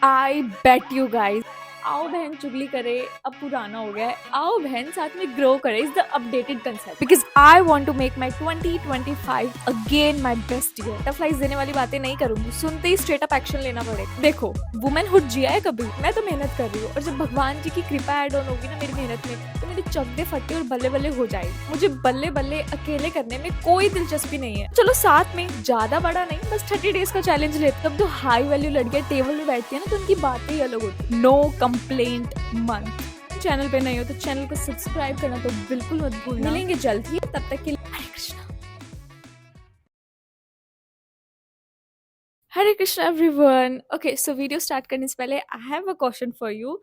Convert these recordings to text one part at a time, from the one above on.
I bet you guys. आओ बहन चुगली करे, अब पुराना हो गया है। आओ बहन साथ में ग्रो करे is the updated concept because I want to make my 2025 again my best year. Butterflies देने वाली बातें नहीं करूंगी, सुनते ही स्ट्रेट अप एक्शन लेना पड़े। देखो वुमेनहुड जिया है कभी, मैं तो मेहनत कर रही हूँ और जब भगवान जी की कृपा एड ऑन होगी ना मेरी मेहनत में, तो मेरे चकदे फट्टे और बल्ले बल्ले हो जाएगी। मुझे बल्ले बल्ले अकेले करने में कोई दिलचस्पी नहीं है। चलो साथ में, ज्यादा बड़ा नहीं, बस 30 डेज का चैलेंज लेते। तब जो हाई वैल्यू लड़कियां टेबल में बैठती है ना, तो उनकी बातें ही अलग होती है। No complaint month. चैनल पे नहीं हो तो चैनल को सब्सक्राइब करना तो बिल्कुल मत भूलना। मिलेंगे जल्द ही, तब तक के लिए Hare Krishna. Hare Krishna everyone. Okay, so video start करने से पहले I have a question for you.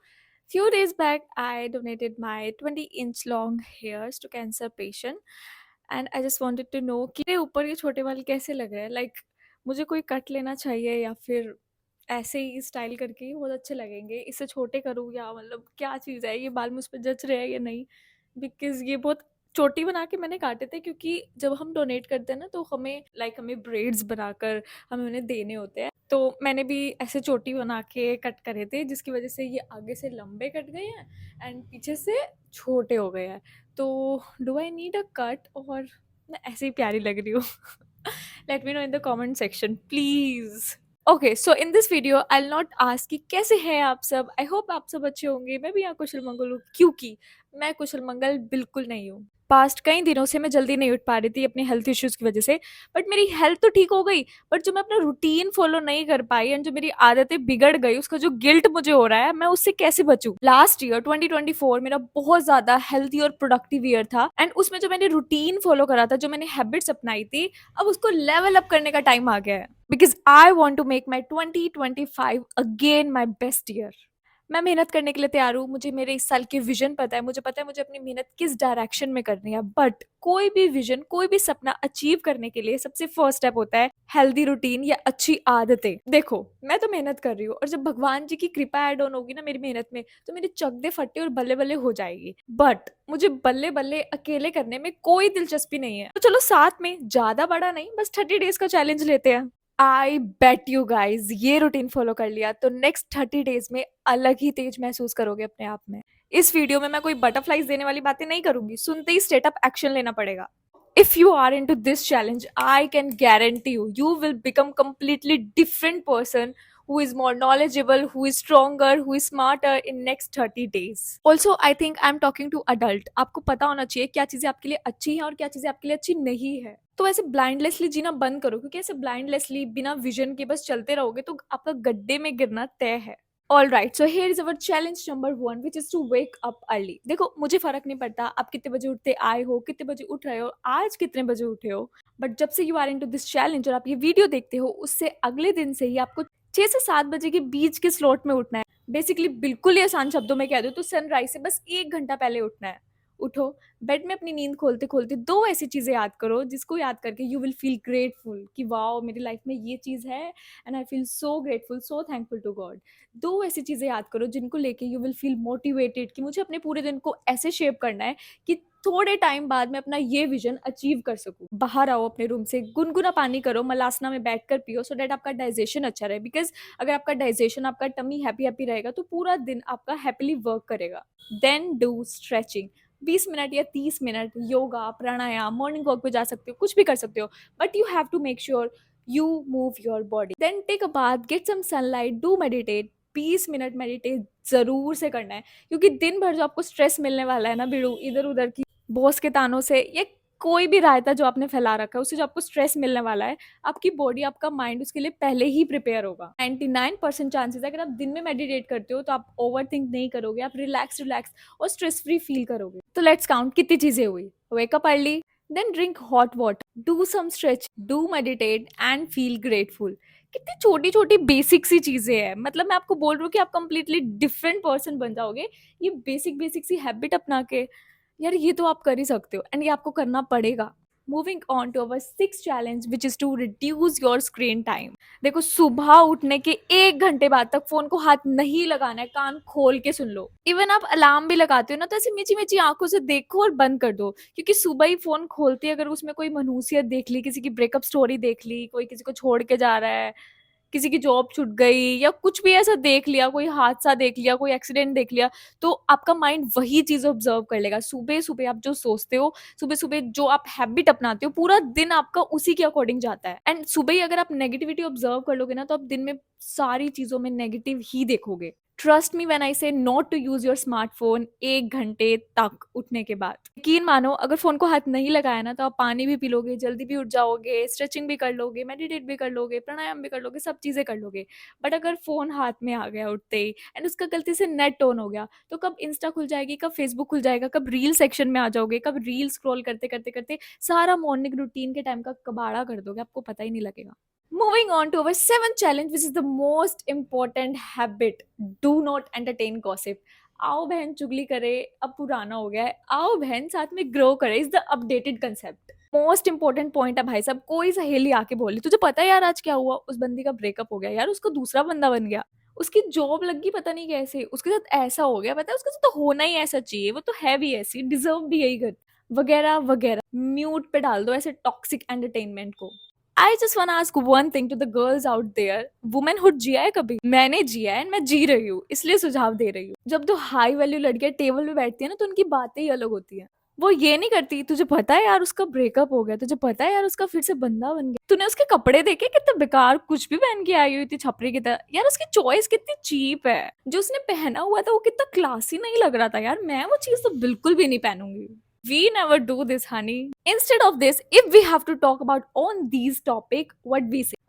Few days back, I donated my 20-inch long hairs to cancer patient, and I just wanted to know कि मेरे ऊपर ये छोटे बाल कैसे लग रहे हैं। मुझे कोई कट लेना चाहिए या फिर ऐसे ही स्टाइल करके ही बहुत अच्छे लगेंगे। इससे छोटे करूँ या मतलब क्या चीज़ है, ये बाल मुझ पे जच रहे हैं या नहीं? बिकॉज़ ये बहुत चोटी बना के मैंने काटे थे, क्योंकि जब हम डोनेट करते हैं ना, तो हमें ब्रेड्स बनाकर हमें उन्हें देने होते हैं। तो मैंने भी ऐसे चोटी बना के कट करे थे, जिसकी वजह से ये आगे से लंबे कट गए हैं एंड पीछे से छोटे हो गए हैं। तो do I need a cut, और मैं ऐसे ही प्यारी लग रही हूँ? Let me know in the comment section please. Okay, so in this video I will not ask कि कैसे हैं आप सब। आई होप आप सब अच्छे होंगे। मैं भी यहाँ कुशल मंगल हूँ, क्योंकि मैं कुशल मंगल बिल्कुल नहीं हूँ। पास्ट कई दिनों से मैं जल्दी नहीं उठ पा रही थी अपने हेल्थ इश्यूज की वजह से, बट मेरी हेल्थ तो ठीक हो गई। बट जो मैं अपना रूटीन फॉलो नहीं कर पाई एंड जो मेरी आदतें बिगड़ गई, उसका जो गिल्ट मुझे हो रहा है, मैं उससे कैसे बचूं। लास्ट ईयर 2024 मेरा बहुत ज्यादा हेल्थी और प्रोडक्टिव ईयर था, एंड उसमें जो मैंने रूटीन फॉलो करा था, जो मैंने हैबिट्स अपनाई थी, अब उसको लेवल अप करने का टाइम आ गया है। Because I want to make my 2025 again my best year. मैं मेहनत करने के लिए तैयार हूँ। मुझे मेरे इस साल के विजन पता है, मुझे पता है मुझे अपनी मेहनत किस डायरेक्शन में करनी है। बट कोई भी विजन, कोई भी सपना अचीव करने के लिए सबसे फर्स्ट स्टेप होता है हेल्दी रूटीन या अच्छी आदतें। देखो मैं तो मेहनत कर रही हूँ और जब भगवान जी की कृपा एड ऑन होगी ना मेरी मेहनत में, तो मेरे चकदे फट्टे और बल्ले बल्ले हो जाएगी। बट मुझे बल्ले बल्ले अकेले करने में कोई दिलचस्पी नहीं है। तो चलो साथ में, ज्यादा बड़ा नहीं, बस 30 डेज का चैलेंज लेते हैं। आई बेट यू गाइज, ये रूटीन फॉलो कर लिया तो नेक्स्ट 30 डेज में अलग ही तेज महसूस करोगे अपने आप में। इस वीडियो में मैं कोई बटरफ्लाइज देने वाली बातें नहीं करूंगी, सुनते ही स्ट्रेट अप एक्शन लेना पड़ेगा। If you are into this challenge, I can guarantee you will become completely different person who is more knowledgeable, who is stronger, who is smarter in next 30 days. Also, I think I'm talking to adult. आपको पता होना चाहिए क्या चीजें आपके लिए अच्छी हैं और क्या चीजें आपके लिए अच्छी नहीं है। तो ऐसे ब्लाइंडलेसली जीना बंद करो, क्योंकि ऐसे ब्लाइंडलेसली बिना विजन के बस चलते रहोगे तो आपका गड्ढे में गिरना तय है। All right, so here is our challenge number 1, which is to wake up early. देखो मुझे फर्क नहीं पड़ता आप कितने बजे उठते आए हो, कितने बजे उठ रहे हो, आज कितने बजे उठे हो। बट जब से you are into this challenge और आप ये वीडियो देखते हो, उससे अगले दिन से ही आपको 6 से 7 बजे के बीच के स्लॉट में उठना है। बेसिकली बिल्कुल ही आसान शब्दों में कह दो तो सनराइज से बस 1 घंटा पहले उठना है। उठो, बेड में अपनी नींद खोलते खोलते 2 ऐसी चीजें याद करो जिसको याद करके यू विल फील ग्रेटफुल कि वाओ मेरी लाइफ में ये चीज है and I feel so grateful, so thankful to God. 2 ऐसी चीजें याद करो जिनको लेके यू विल फील मोटिवेटेड कि मुझे अपने पूरे दिन को ऐसे शेप करना है कि थोड़े टाइम बाद मैं अपना ये विजन अचीव कर सकूं। बाहर आओ अपने रूम से, गुनगुना पानी करो, मलासना में बैठकर पियो, सो दैट आपका डाइजेशन अच्छा रहे। बिकॉज अगर आपका डाइजेशन, आपका टमी हैप्पी हैप्पी रहेगा तो पूरा दिन आपका हैप्पीली वर्क करेगा। देन डू स्ट्रेचिंग, 20 मिनट या 30 minute yoga, pranayama, morning walk पे जा सकते हो, कुछ भी कर सकते हो, but you have to make sure you move your body. Then take a bath, get some sunlight, do meditate। 20 minute meditate जरूर से करना है, क्योंकि दिन भर जो आपको स्ट्रेस मिलने वाला है ना बिड़ू, इधर उधर की बॉस के तानों से या कोई भी रायता जो आपने फैला रखा है, उससे जो आपको स्ट्रेस मिलने वाला है, आपकी बॉडी, आपका माइंड उसके लिए पहले ही प्रिपेयर होगा। 99% चांसेस है अगर आप दिन में मेडिटेट करते हो तो आप ओवर थिंक नहीं करोगे, आप रिलैक्स रिलैक्स और स्ट्रेस फ्री फील करोगे। तो लेट्स काउंट कितनी चीजें हुई। Wake up early, then drink hot water, do some stretch, do meditate and feel grateful। कितनी छोटी छोटी बेसिक सी चीजें हैं, मतलब मैं आपको बोल रही हूँ कि आप कंप्लीटली डिफरेंट पर्सन बन जाओगे ये बेसिक बेसिक सी हैबिट अपना के। यार ये तो आप कर ही सकते हो एंड ये आपको करना पड़ेगा। Moving on to our 6th challenge, which is to reduce your screen time. देखो सुबह उठने के 1 घंटे बाद तक फोन को हाथ नहीं लगाना है, कान खोल के सुन लो। इवन आप अलार्म भी लगाते हो ना, तो ऐसे मीची मीची आंखों से देखो और बंद कर दो, क्योंकि सुबह ही फोन खोलते अगर उसमें कोई मनहूसियत देख ली, किसी की ब्रेकअप स्टोरी देख ली, कोई किसी को छोड़ के जा रहा है, किसी की जॉब छूट गई या कुछ भी ऐसा देख लिया, कोई हादसा देख लिया, कोई एक्सीडेंट देख लिया, तो आपका माइंड वही चीज़ ऑब्ज़र्व कर लेगा। सुबह-सुबह आप जो सोचते हो, सुबह-सुबह जो आप हैबिट अपनाते हो, पूरा दिन आपका उसी के अकॉर्डिंग जाता है। एंड सुबह ही अगर आप नेगेटिविटी ऑब्ज़र्व कर लोगे ना, तो आप दिन में सारी चीज़ों में नेगेटिव ही देखोगे। Trust me when I say not to use your smartphone 1 घंटे तक उठने के बाद। यकीन मानो अगर फ़ोन को हाथ नहीं लगाया ना, तो आप पानी भी पी लोगे, जल्दी भी उठ जाओगे, स्ट्रेचिंग भी कर लोगे, मेडिटेट भी कर लोगे, प्राणायाम भी कर लोगे, सब चीज़ें कर लोगे। बट अगर फ़ोन हाथ में आ गया उठते ही एंड उसका गलती से नेट ऑन हो गया, तो कब इंस्टा खुल जाएगी, कब फेसबुक खुल जाएगा, कब रील सेक्शन में आ जाओगे, कब रील स्क्रॉल करते-करते सारा मॉर्निंग रूटीन के टाइम का कबाड़ा कर दोगे, आपको पता ही नहीं लगेगा। Moving on to our seventh challenge, which is the most important habit. Do not entertain gossip. आओ बहन चुगली करे, अब पुराना हो गया है। आओ बहन साथ में ग्रो करे is the updated concept. Most important point है भाई साहब, कोई सहेली आके बोली तुझे पता है यार आज क्या हुआ, उस बंदी का ब्रेकअप हो गया यार, उसको दूसरा बंदा बन गया, उसकी जॉब लग गई पता नहीं कैसे, उसके साथ ऐसा हो गया, पता है उसके साथ तो होना ही ऐसा चाहिए, वो तो है भी ऐसी, डिजर्व भी यही कर, वगैरह वगैरह। म्यूट पे डाल दो ऐसे टॉक्सिक एंटरटेनमेंट को। I just want ask one thing to the girls out there, womanhood जिया है कभी? मैंने जिया है एंड मैं जी रही हूँ, इसलिए सुझाव दे रही हूँ। जब दो हाई वैल्यू लड़कियां टेबल पे बैठती है ना, तो उनकी बातें ही अलग होती है। वो ये नहीं करती तुझे पता है यार उसका ब्रेकअप हो गया, तुझे पता है यार उसका फिर से बंदा बन गया, तूने उसके कपड़े देखे कितने बेकार, कुछ भी पहन के आई हुई थी छपरी की तरह, यार उसकी चॉइस कितनी चीप है, जो उसने पहना हुआ था वो कितना क्लासी नहीं लग रहा था यार, मैं वो चीज तो बिल्कुल भी नहीं पहनूंगी। We never do this, honey. Instead of this, if we have to talk about on these topic, what we say?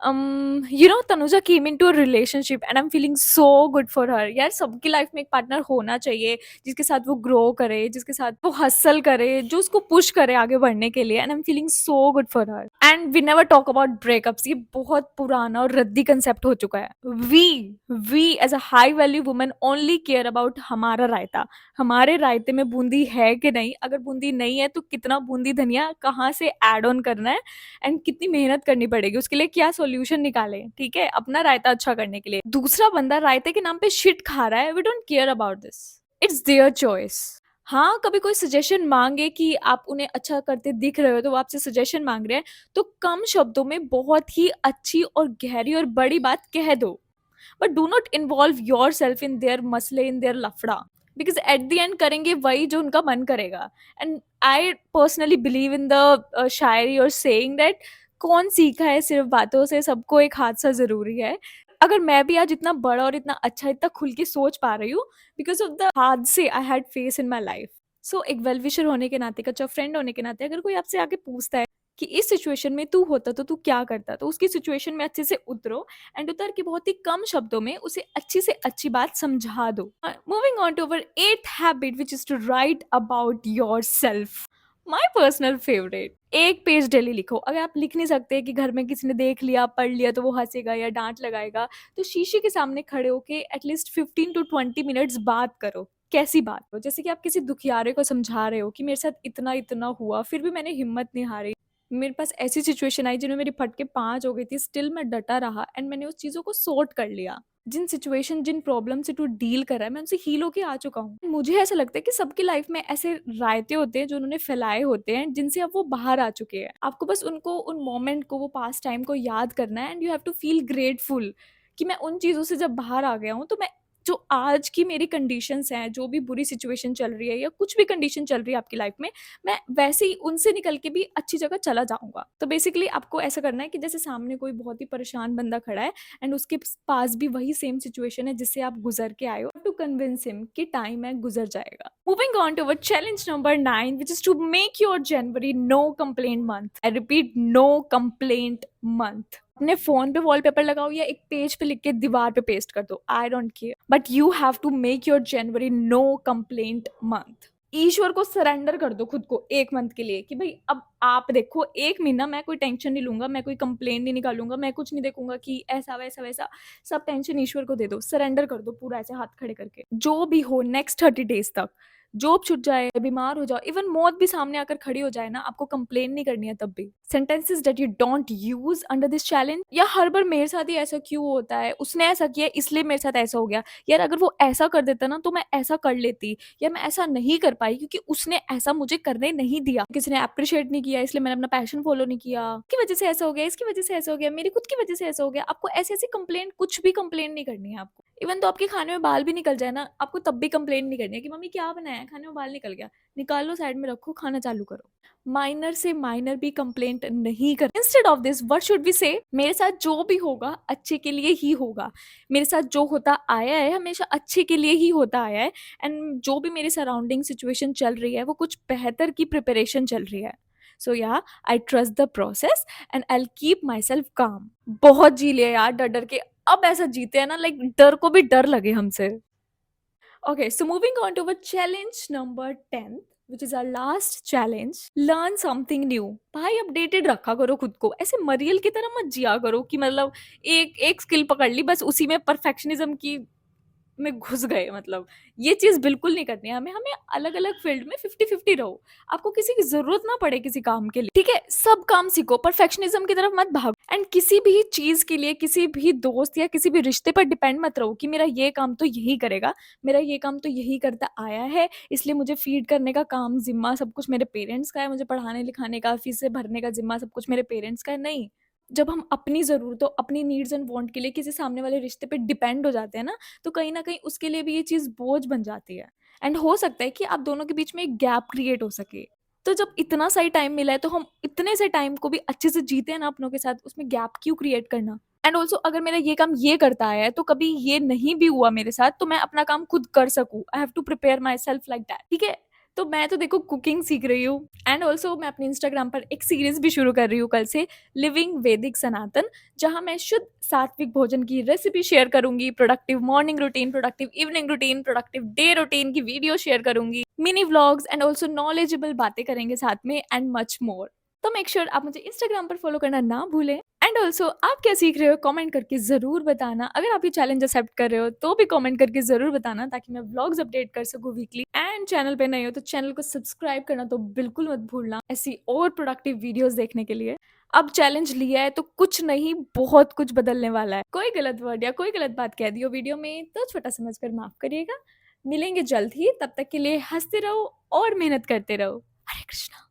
Tanuja came into a relationship and I'm feeling so good for her. यार सबकी life में एक partner होना चाहिए जिसके साथ वो grow करे, जिसके साथ वो हसल करे, जो उसको पुश करे आगे बढ़ने के लिए, and I am feeling so good for her. And we never talk about breakups, ये बहुत पुराना और रद्दी कंसेप्ट हो चुका है। We as a high value women only care about हमारा रायता, हमारे रायते में बूंदी है कि नहीं, अगर बूंदी नहीं है तो कितना बूंदी धनिया कहाँ से ऐड ऑन करना है एंड कितनी मेहनत करनी पड़ेगी उसके लिए, क्या सॉल्यूशन निकाले, ठीक है, अपना रायता अच्छा करने के लिए। दूसरा बंदा रायते के नाम पे शिट खा रहा है, we don't care about this, it's their choice. हाँ, कभी कोई सजेशन मांगे कि आप उन्हें अच्छा करते दिख रहे हो, तो वो आपसे सजेशन मांग रहे हैं, तो कम शब्दों में बहुत ही अच्छी और गहरी और बड़ी बात कह दो, but do not involve yourself in their मसले, इन देयर लफड़ा, बिकॉज एट द एंड करेंगे वही जो उनका मन करेगा। And I personally believe in the shayari और सेइंग दैट कौन सीखा है सिर्फ बातों से, सबको एक हादसा जरूरी है। अगर मैं भी आज इतना बड़ा और इतना अच्छा, इतना खुल के सोच पा रही हूँ, बिकॉज ऑफ द हादसे I had face in my life. So एक वेल विशर होने के नाते, कच्चा फ्रेंड होने के नाते, अगर कोई आपसे आके पूछता है कि इस सिचुएशन में तू होता तो तू क्या करता, तो उसकी सिचुएशन में अच्छे से उतरो एंड उतर के बहुत ही कम शब्दों में उसे अच्छी से अच्छी बात समझा दो। Moving on to our eight habit, which is to write about yourself. My personal favourite, एक पेज डेली लिखो। अगर आप लिख नहीं सकते कि घर में किसी ने देख लिया, पढ़ लिया तो वो हंसेगा या डांट लगाएगा, तो शीशे के सामने खड़े होके एटलीस्ट 15 to 20 मिनट्स बात करो। कैसी बात हो, जैसे कि आप किसी दुखियारे को समझा रहे हो कि मेरे साथ इतना इतना हुआ, फिर भी मैंने हिम्मत नहीं हारी, मेरे पास ऐसी सिचुएशन आई जिनमें मेरी फटके 5 हो गई थी, स्टिल मैं डटा रहा एंड मैंने उस चीज़ों को सॉर्ट कर लिया। जिन सिचुएशन, जिन प्रॉब्लम से तू डील कर रहा है, मैं उनसे हील होके आ चुका हूँ। मुझे ऐसा लगता है कि सबकी लाइफ में ऐसे रायते होते हैं जो उन्होंने फैलाए होते हैं, जिनसे अब वो बाहर आ चुके हैं। आपको बस उनको, उन मोमेंट को, वो पास्ट टाइम को याद करना है and you have to feel grateful कि मैं उन चीज़ों से जब बाहर आ गया हूँ, तो मैं जो आज की मेरी कंडीशंस हैं, जो भी बुरी सिचुएशन चल रही है या कुछ भी कंडीशन चल रही है आपकी लाइफ में, मैं वैसे ही उनसे निकल के भी अच्छी जगह चला जाऊंगा। तो बेसिकली आपको ऐसा करना है कि जैसे सामने कोई बहुत ही परेशान बंदा खड़ा है एंड उसके पास भी वही सेम सिचुएशन है जिससे आप गुजर के आए हो, टू कन्विंस हिम कि टाइम है, गुजर जाएगा। Moving on to our challenge number 9, which is to make your January no complaint month. I repeat, no complaint month. अपने फोन पे वॉलपेपर लगाओ या एक पेज पे लिख के दीवार पे पेस्ट कर दो, I don't care, but you have to make your January no complaint month. ईश्वर को सरेंडर कर दो खुद को 1 मंथ के लिए कि भाई अब आप देखो, 1 महीना मैं कोई टेंशन नहीं लूंगा, मैं कोई कंप्लेन नहीं निकालूंगा, मैं कुछ नहीं देखूंगा कि ऐसा वैसा वैसा, सब टेंशन ईश्वर को दे दो, सरेंडर कर दो पूरा ऐसे हाथ खड़े करके। जो भी हो नेक्स्ट 30 days तक, जॉब छूट जाए, बीमार हो जाओ, इवन मौत भी सामने आकर खड़ी हो जाए ना, आपको कंप्लेन नहीं करनी है तब भी। Sentences that you don't use under this challenge, या हर बार मेरे साथ ही ऐसा क्यों होता है, उसने ऐसा किया इसलिए मेरे साथ ऐसा हो गया, यार अगर वो ऐसा कर देता ना तो मैं ऐसा कर लेती, या मैं ऐसा नहीं कर पाई क्योंकि उसने ऐसा मुझे करने नहीं दिया, किसी ने अप्रिशिएट नहीं किया इसलिए मैंने अपना पैशन फॉलो नहीं किया, की वजह से ऐसा हो गया, इसकी वजह से ऐसा हो गया, मेरी खुद की वजह से ऐसा हो गया। आपको ऐसी ऐसी कंप्लेंट, कुछ भी कंप्लेंट नहीं करनी है आपको। इवन तो आपके खाने में बाल भी निकल जाए ना, आपको तब भी कंप्लेंट नहीं करनी है कि मम्मी क्या बनाया है, खाने में बाल निकल गया, निकालो साइड में रखो, खाना चालू करो। माइनर से माइनर भी कंप्लेंट नहीं कर। Instead of this what should we say, मेरे साथ जो भी होगा अच्छे के लिए ही होगा, मेरे साथ जो होता आया है हमेशा अच्छे के लिए ही होता आया है, एंड जो भी मेरी सराउंडिंग सिचुएशन चल रही है वो कुछ बेहतर की प्रिपरेशन चल रही है। सो या I trust the process and I keep my self काम। बहुत जी लिया यार डर डर के, अब ऐसा जीते हैं ना लाइक डर को भी डर लगे हमसे। Okay, so moving on to our challenge number 10, which is our last challenge. Learn something new. भाई अपडेटेड रखा करो खुद को, ऐसे मरियल की तरह मत जिया करो कि मतलब एक एक स्किल पकड़ ली बस उसी में परफेक्शनिज्म की में घुस गए। मतलब ये चीज बिल्कुल नहीं करनी है हमें। हमें अलग अलग फील्ड में 50-50 रहो, आपको किसी की जरूरत ना पड़े किसी काम के लिए, ठीक है? सब काम सीखो, परफेक्शनिज्म की तरफ मत भागो, एंड किसी भी चीज के लिए किसी भी दोस्त या किसी भी रिश्ते पर डिपेंड मत रहो कि मेरा ये काम तो यही करेगा, मेरा ये काम तो यही करता आया है, इसलिए मुझे फीड करने का काम जिम्मा सब कुछ मेरे पेरेंट्स का है, मुझे पढ़ाने लिखाने का फीसें भरने का जिम्मा सब कुछ मेरे पेरेंट्स का है। नहीं, जब हम अपनी ज़रूरतों, अपनी नीड्स एंड वांट के लिए किसी सामने वाले रिश्ते पे डिपेंड हो जाते हैं ना, तो कहीं न कहीं उसके लिए भी ये चीज़ बोझ बन जाती है, एंड हो सकता है कि आप दोनों के बीच में एक गैप क्रिएट हो सके। तो जब इतना सही टाइम मिला है, तो हम इतने से टाइम को भी अच्छे से जीते हैं ना अपनों के साथ, उसमें गैप क्यों क्रिएट करना? एंड ऑल्सो अगर मेरा ये काम ये करता आया है, तो कभी ये नहीं भी हुआ मेरे साथ, तो मैं अपना काम खुद कर सकूँ। I have to prepare myself like that, ठीक है? तो मैं तो देखो कुकिंग सीख रही हूँ, एंड ऑल्सो मैं अपने इंस्टाग्राम पर एक सीरीज़ भी शुरू कर रही हूँ कल से, लिविंग वैदिक सनातन, जहाँ मैं शुद्ध सात्विक भोजन की रेसिपी शेयर करूंगी, productive morning routine, productive evening routine, productive day routine की वीडियो शेयर करूंगी, mini vlogs and also knowledgeable बातें करेंगे साथ में, एंड मच मोर। तो मेक श्योर आप मुझे इंस्टाग्राम पर फॉलो करना ना भूलें, एंड ऑल्सो आप क्या सीख रहे हो कमेंट करके ज़रूर बताना। अगर आप ये चैलेंज एक्सेप्ट कर रहे हो तो भी कमेंट करके ज़रूर बताना, ताकि मैं व्लॉग्स अपडेट कर सकूँ वीकली। एंड चैनल पे नए हो तो चैनल को सब्सक्राइब करना तो बिल्कुल मत भूलना, ऐसी और प्रोडक्टिव वीडियोस देखने के लिए। अब चैलेंज लिया है तो कुछ नहीं, बहुत कुछ बदलने वाला है। कोई गलत वर्ड या कोई गलत बात कह दी हो वीडियो में तो छोटा समझकर माफ करिएगा। मिलेंगे जल्द ही, तब तक के लिए हंसते रहो और मेहनत करते रहो। हरे कृष्णा।